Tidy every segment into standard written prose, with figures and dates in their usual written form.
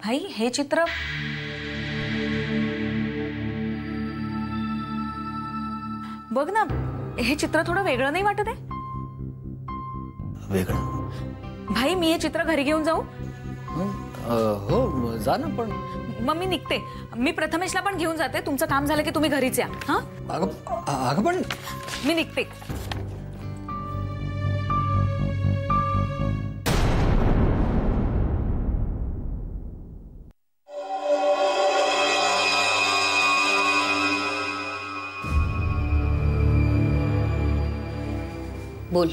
भाई हे चित्र बघ ना, हे चित्र थोडं वेगळं नाही वाटत आहे? वेगळं? भाई मी हे चित्र घरी घेऊन जाऊ? हो जा ना, पण मग मी निघते. मी प्रथमेशला पण घेऊन जाते. तुमचं काम झालं की तुम्ही घरीच या. हां अगं पण मी निघते. बोल.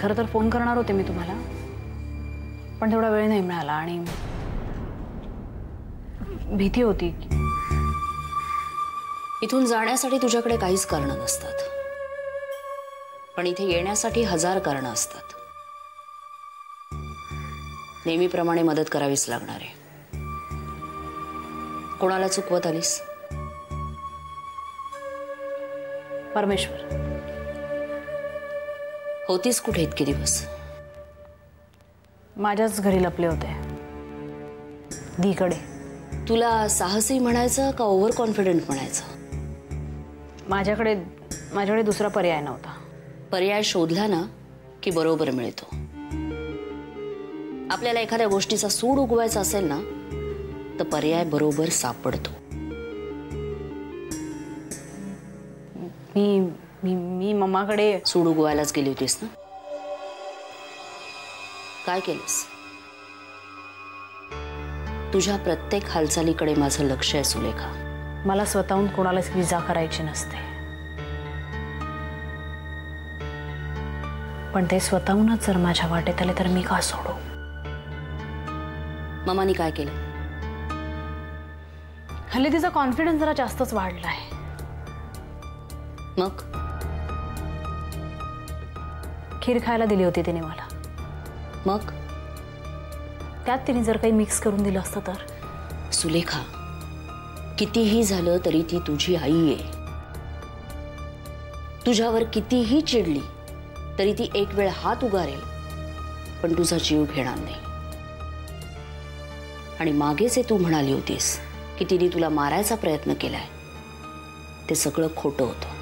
खरं तर फोन करणार होते मी तुम्हाला, पण तेवढा वेळ नाही मिळाला आणि भीती होती. इथून जाण्यासाठी तुझ्याकडे काहीच कारण नसतात, पण इथे येण्यासाठी 1000 कारणं असतात. नेहमीप्रमाणे मदत करावीच लागणार आहे. कोणाला चुकवत आलीस? परमेश्वर. होतीस कुठे इतके दिवस? माझ्याच घरी लपले होते, दीकडे. तुला साहसी म्हणायचं का ओव्हर कॉन्फिडंट म्हणायचं? माझ्याकडे दुसरा पर्याय नव्हता. पर्याय शोधला ना की बरोबर मिळतो. आपल्याला एखाद्या गोष्टीचा सूड उगवायचा असेल ना तर पर्याय बरोबर सापडतो. मी मम्माकडे सूड उगवायलाच गेली होतीस ना? काय केलंस? तुझ्या प्रत्येक हालचालीकडे माझं लक्ष आहे सुलेखा. मला स्वतःहून कोणालाच विजा करायची नसते, पण ते स्वतःहूनच जर माझ्या वाटेत आले तर मी का सोडू? मम्मानी काय केलं? हल्ली तिचा कॉन्फिडन्स जरा जास्तच वाढलाय. मग खीर खायला दिली होती तिने मला. मग त्यात तिने जर काही मिक्स करून दिलं असतं तर? सुलेखा, कितीही झालं तरी ती तुझी आई आहे. तुझ्यावर कितीही चिडली तरी ती एक वेळ हात उगारेल, पण तुझा जीव घेणार नाही. आणि मागेच तू म्हणाली होतीस की तिने तुला मारायचा प्रयत्न केलाय, ते सगळं खोटं होतं.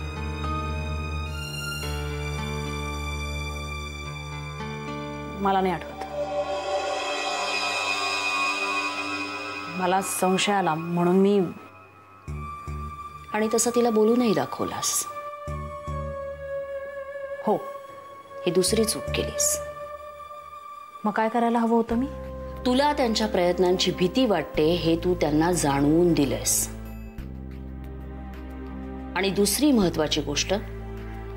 मला नाही आठवत. मला संशय आला म्हणून मी. आणि तसं तिला बोलूनही दाखवलास. हो, ही दुसरी चूक केलीस. मग काय करायला हवं होतं मी? तुला त्यांच्या प्रयत्नांची भीती वाटते हे तू त्यांना जाणवून दिलंस. आणि दुसरी महत्वाची गोष्ट,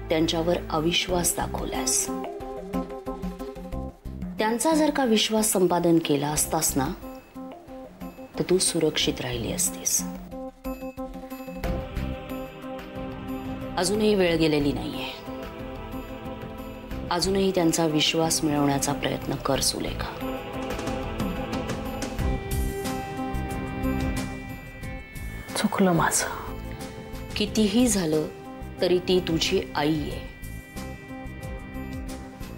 त्यांच्यावर अविश्वास दाखवलास. त्यांचा जर का विश्वास संपादन केला असतास ना तर तू सुरक्षित राहिली असतीस. अजूनही वेळ गेलेली नाहीये. अजूनही त्यांचा विश्वास मिळवण्याचा प्रयत्न कर सुलेखा. चुकलं माझं. कितीही झालं तरी ती तुझी आई आहे.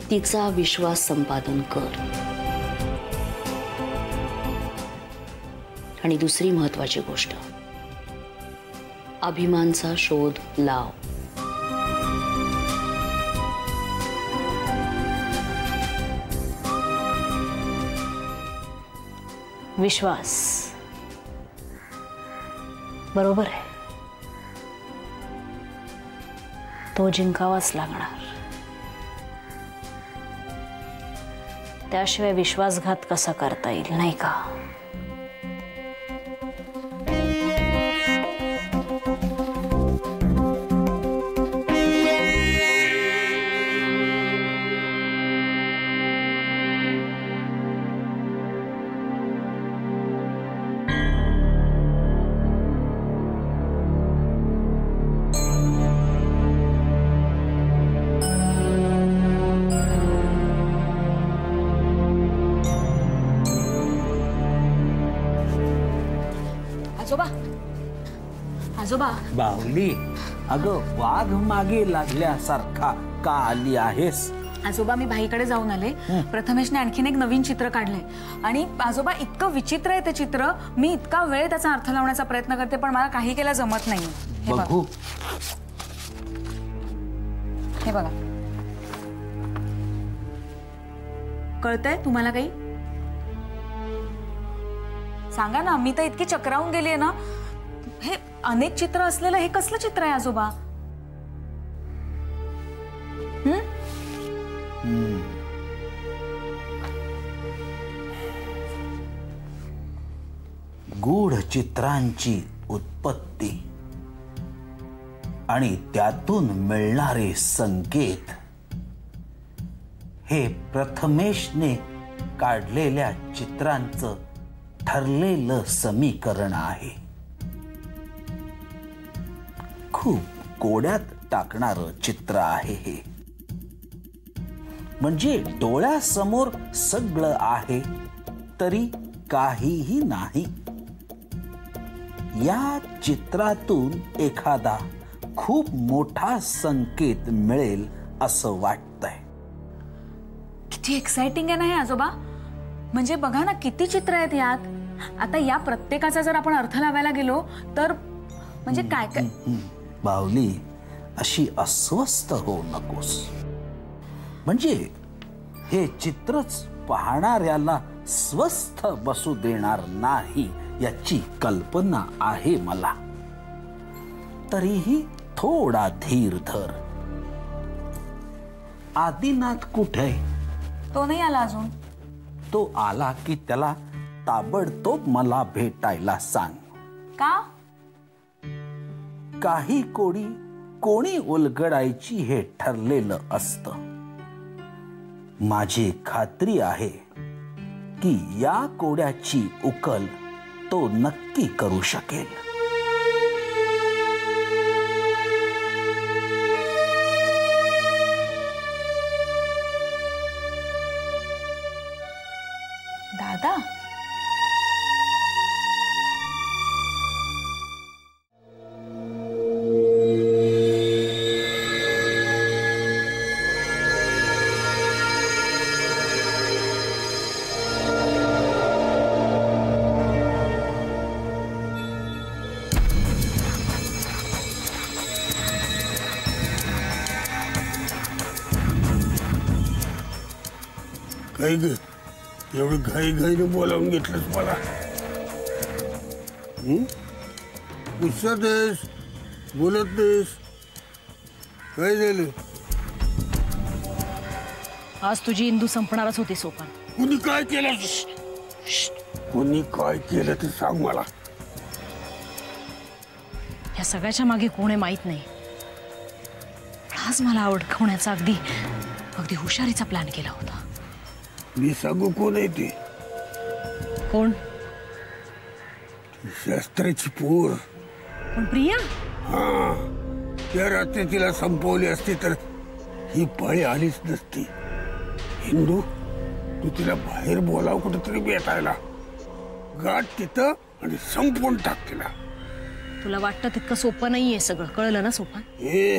तिचा विश्वास संपादन कर. आणि दुसरी महत्वाची गोष्ट, अभिमानचा शोध लाव. विश्वास बरोबर आहे, तो जिंकावाच लागणार. त्याशिवाय विश्वासघात कसा करता येईल, नाही का? आजोबा. बाहुली, अगं वाघ मागे लागल्यासारखा का आली आहेस? आजोबा मी भाईकडे जाऊन आले. प्रथमेशने आणखीन एक नवीन चित्र काढलंय आणि आजोबा इतकं विचित्र आहे ते चित्र. मी इतका वेळ त्याचा अर्थ लावण्याचा प्रयत्न करते पण मला काही केलं जमत नाही. हे बघा, कळतंय तुम्हाला काही? सांगा ना, मी तर इतकी चक्रावून गेलीये ना. हे अनेक चित्र असलेलं हे कसलं चित्र आहे आजोबा? गूढ चित्रांची उत्पत्ती आणि त्यातून मिळणारे संकेत हे प्रथमेशने काढलेल्या चित्रांचं ठरलेलं समीकरण आहे. खूप कोड्यात टाकणारं चित्र आहे हे. म्हणजे डोळ्यासमोर सगळं आहे तरी काहीही नाही. या चित्रातून एखादा खूप मोठा संकेत मिळेल असं वाटतंय. किती एक्साइटिंग आहे ना हे आजोबा. म्हणजे बघा ना, किती चित्र आहेत यात. आता या प्रत्येकाचा जर आपण अर्थ लावायला गेलो तर म्हणजे काय काय. बावली, अशी अस्वस्थ होऊ नकोस. म्हणजे हे चित्रच पाहणाऱ्याला स्वस्थ बसू देणार नाही याची कल्पना आहे मला. तरीही थोडा धीर धर. आदिनाथ कुठे? तो नाही आला अजून. तो आला की त्याला ताबडतोब मला भेटायला सांग. का? काही कोडी कोणी उलगडायची हे ठरलेलं असतं. माझी खात्री आहे की या कोड्याची उकल तो नक्की करू शकेल. दादा, काय ग, एवढं घाई घाईने बोलावून घेतलंस मला? पुसत आहेस, बोलत नाहीस, काय झालं? आज तुझी इंदू संपणारच होती सोपान. कुणी काय केलं? कुणी काय केलं ते सांग मला. या सगळ्याच्या मागे कोण आहे माहित नाही. आज मला अडकवण्याचा अगदी अगदी हुशारीचा प्लॅन केला होता. मी सांगू कोण आहे ते? कोण? शास्त्राची पोर. पण प्रिया? हा, त्या रात्री तिला संपवली असती तर ही पाळी आलीच नसती. हिंदू, तू तिला बाहेर बोलाव कुठेतरी भेटायला. गाठ तिथं आणि संपवून टाक तिला. तुला वाटतं तितकं सोपं नाहीये सगळं, कळलं ना सोपान? हे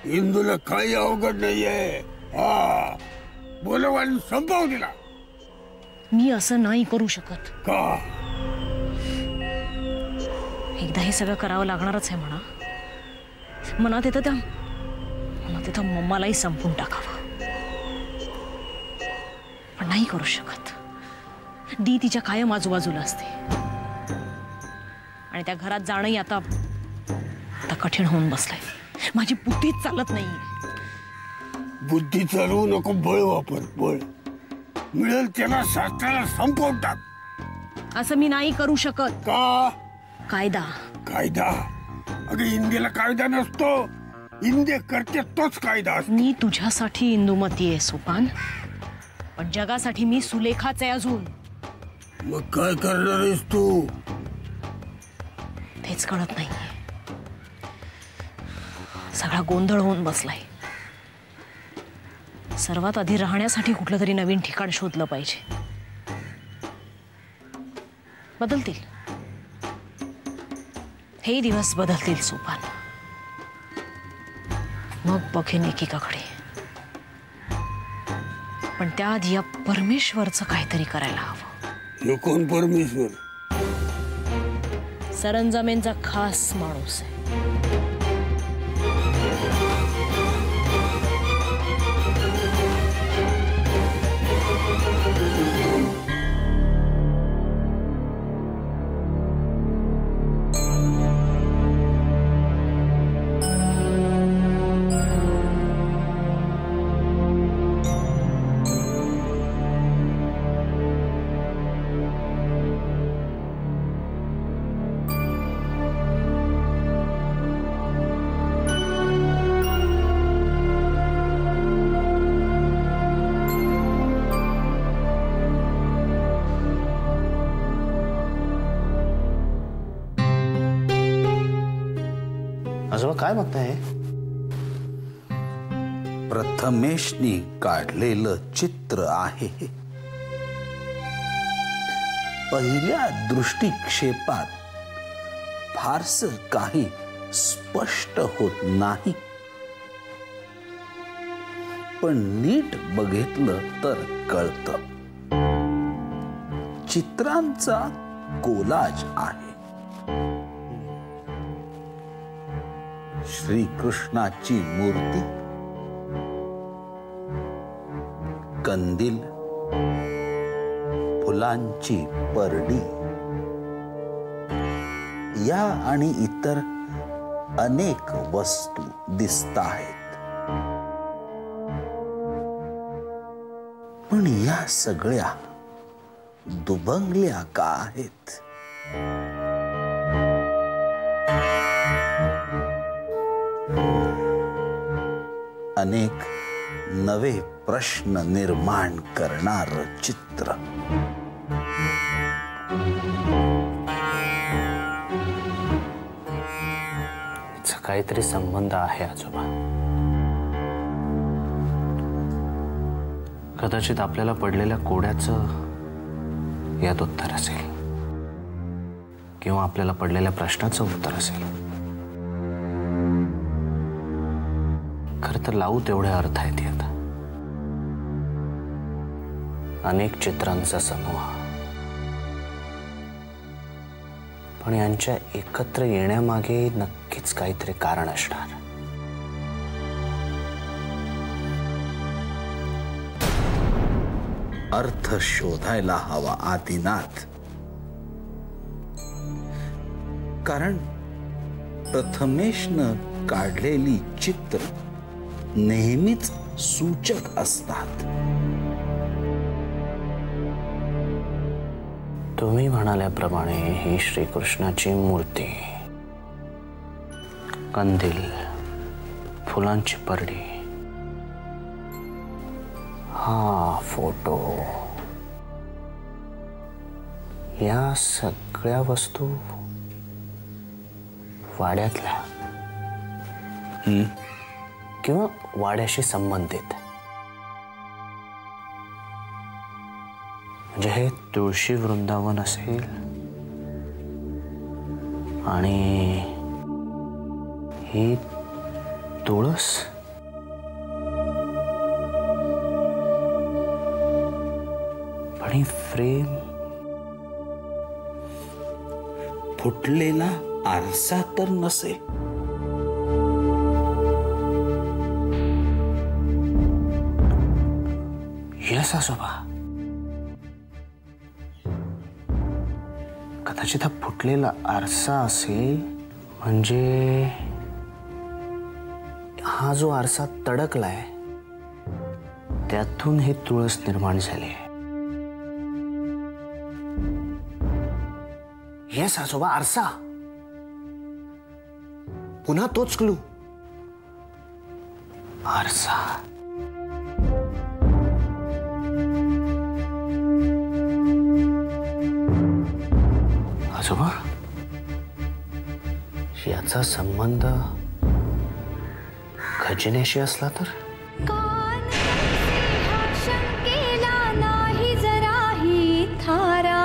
हिंदूला काही अवघड नाहीये. हा, बोलव आणि संपव तिला. मी असं नाही करू शकत. का? एकदा हे सगळं करावं लागणारच आहे म्हणा. मनात येतं मम्मालाही संपून टाकावं, पण नाही करू शकत. दी तिच्या कायम आजूबाजूला असते आणि त्या घरात जाणंही आता कठीण होऊन बसलंय. माझी बुद्धीच चालत नाहीये. बुद्धी चालवू नको, बळ वापर. बळ मिळेल त्याला शास्त्राला संपवून टाक. असं मी नाही करू शकत. का? कायदा. कायदा? अगं, इंदिला कायदा नसतो. इंदे करते तोच कायदा असतो. मी तुझ्यासाठी इंदुमती आहे सोपान, पण जगासाठी मी सुलेखाच आहे अजून. मग काय करणार आहेस तू? तेच कळत नाहीये. सगळा गोंधळ होऊन बसलाय. सर्वात आधी राहण्यासाठी कुठलं तरी नवीन ठिकाण शोधलं पाहिजे. बदलतील, हे दिवस बदलतील सोपान. मग बघेन एकेकाकडे. पण त्याआधी या परमेश्वरचं काहीतरी करायला हवं. हे कोण परमेश्वर? सरंजामेंचा खास माणूस आहे. आजोबा काय बघताय? प्रथमेशनी काढलेलं चित्र आहे. पहिल्या दृष्टिक्षेपात फारसं काही स्पष्ट होत नाही, पण नीट बघितलं तर कळतं. चित्रांचा कोलाज आहे. श्रीकृष्णाची मूर्ती, कंदील, फुलांची परडी या आणि इतर अनेक वस्तू दिसताहेत. पण या सगळ्या दुभंगल्या का आहेत? अनेक नवे प्रश्न निर्माण करणार चित्र. काहीतरी संबंध आहे आजोबा. कदाचित आपल्याला पडलेल्या कोड्याचं यात उत्तर असेल, किंवा आपल्याला पडलेल्या प्रश्नाचं उत्तर असेल. खरं तर लावू तेवढे अर्थ आहेत यात. अनेक चित्रांचा समूह, पण यांच्या एकत्र येण्यामागे नक्कीच काहीतरी कारण असणार. अर्थ शोधायला हवा आदिनाथ. कारण प्रथमेशनं काढलेली चित्र नेहमीच सूचक असतात. तुम्ही म्हणाल्याप्रमाणे ही श्रीकृष्णाची मूर्ती, कंदील, फुलांची परडी, हा फोटो, या सगळ्या वस्तू वाड्यातल्या किंवा वाड्याशी संबंधित. म्हणजे हे तुळशी वृंदावन असेल आणि ही तुळस. पण ही फ्रेम, फुटलेला आरसा तर नसेल? येस आजोबा, कदाचित हा फुटलेला आरसा असेल. म्हणजे हा जो आरसा तडकलाय त्यातून हे तुळस निर्माण झाले. येस आजोबा, आरसा. पुन्हा तोच क्लू, आरसा. आजोबा, याचा संबंध खजिन्याशी असला तर? शंकेला नाही जराही थारा,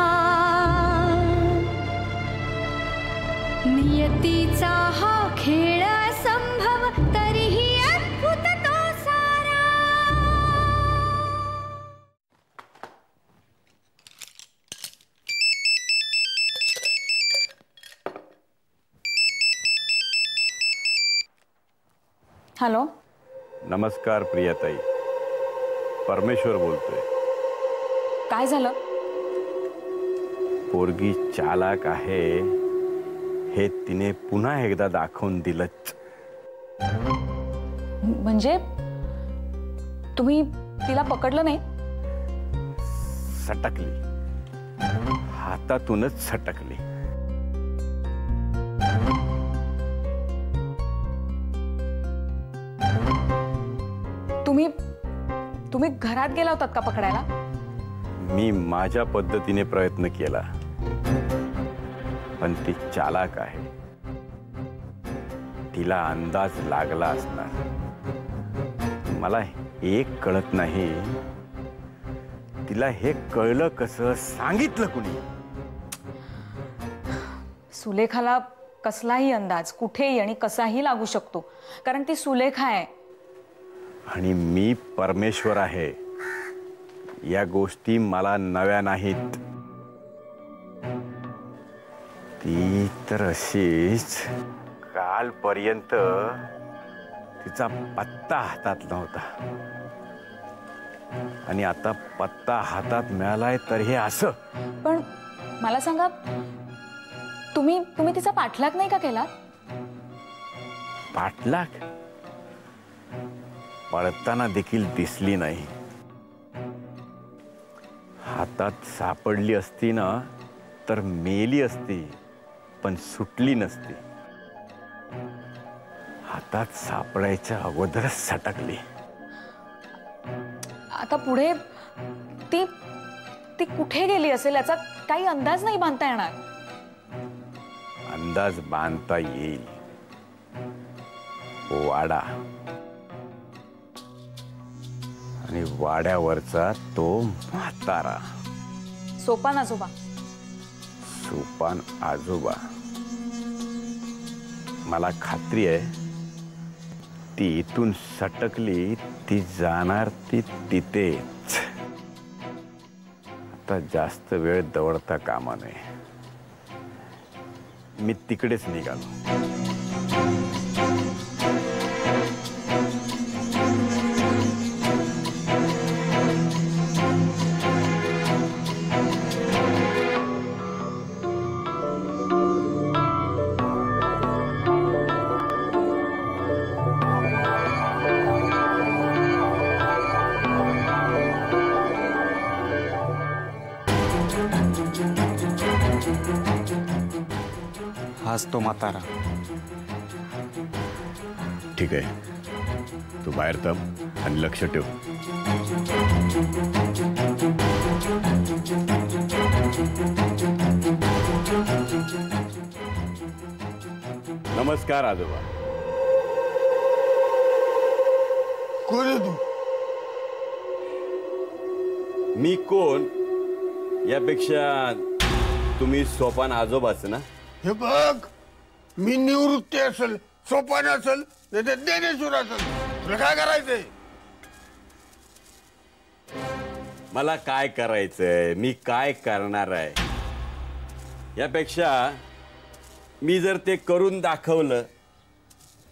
नियतीचा हा खेळ संभव तरीही अद्भुत तो सारा. हॅलो. नमस्कार प्रियाताई, परमेश्वर बोलतोय. काय झालं? पोरगी चालाक आहे हे तिने पुन्हा एकदा दाखवून दिलंच. म्हणजे तुम्ही तिला पकडलं नाही? सटकली, हातातूनच सटकली. तुम्ही घरात गेला होतात का पकडायला? मी माझ्या पद्धतीने प्रयत्न केला, पण ती चालाक आहे. तिला अंदाज लागला असणार. मला एक कळत नाही, तिला हे कळलं कसं, सांगितलं कुणी? सुलेखाला कसलाही अंदाज कुठेही आणि कसाही लागू शकतो, कारण ती सुलेखा आहे. आणि मी परमेश्वर आहे. या गोष्टी मला नव्या नाहीत. ती तर अशीच कालपर्यंत तिचा पत्ता हातात नव्हता, आणि आता पत्ता हातात मिळालाय तर हे असं. पण मला सांगा, तुम्ही तिचा पाठलाग नाही का केला? पाठलाग पळताना देखील दिसली नाही. हातात सापडली असती ना तर मेली असती, पण सुटली नसती. हातात सापडायच्या अगोदरच सटकली. आता पुढे ती कुठे गेली असेल याचा काही अंदाज नाही बांधता येणार. अंदाज बांधता येईल. वाडा, आणि वाड्यावरचा तो म्हातारा. सोपान आजोबा. सोपान आजोबा. मला खात्री आहे ती इथून सटकली, ती जाणार ती तिथेच. आता जास्त वेळ दवडता कामा नये. मी तिकडेच निघालो. हाच तो म्हातारा. ठीक आहे, तू बाहेर थांब आणि लक्ष ठेव. नमस्कार आजोबा. कोण आहे तू? मी कोण यापेक्षा तुम्ही सोपान आजोबाच ना? हे बघ, मी निवृत्ती असेल, सोपान असेल, नाही तर ज्ञानेश्वर असेल, तुला काय करायचंय? मला काय करायचंय, मी काय करणार आहे यापेक्षा मी जर ते करून दाखवलं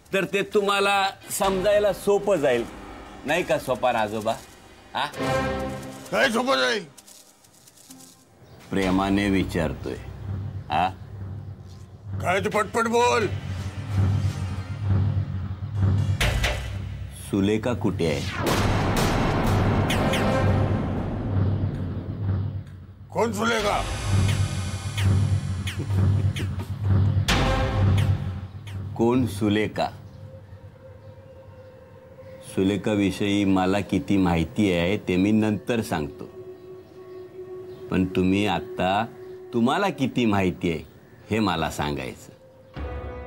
तर ते तुम्हाला समजायला सोपं जाईल, नाही का सोपान आजोबा? हा, काय सोपं जाईल? प्रेमाने विचारतोय. हा, काय तू पटपट बोल. सुलेखा कुठे आहे? कोण सुलेखा? कोण सुलेखा? सुलेखा विषयी मला किती माहिती आहे ते मी नंतर सांगतो, पण तुम्ही आता तुम्हाला किती माहिती आहे हे मला सांगायचं.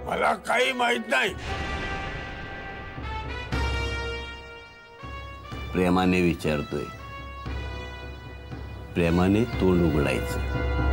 मला काही माहित नाही. प्रेमाने विचारतोय, प्रेमाने तोंड उघडायचं.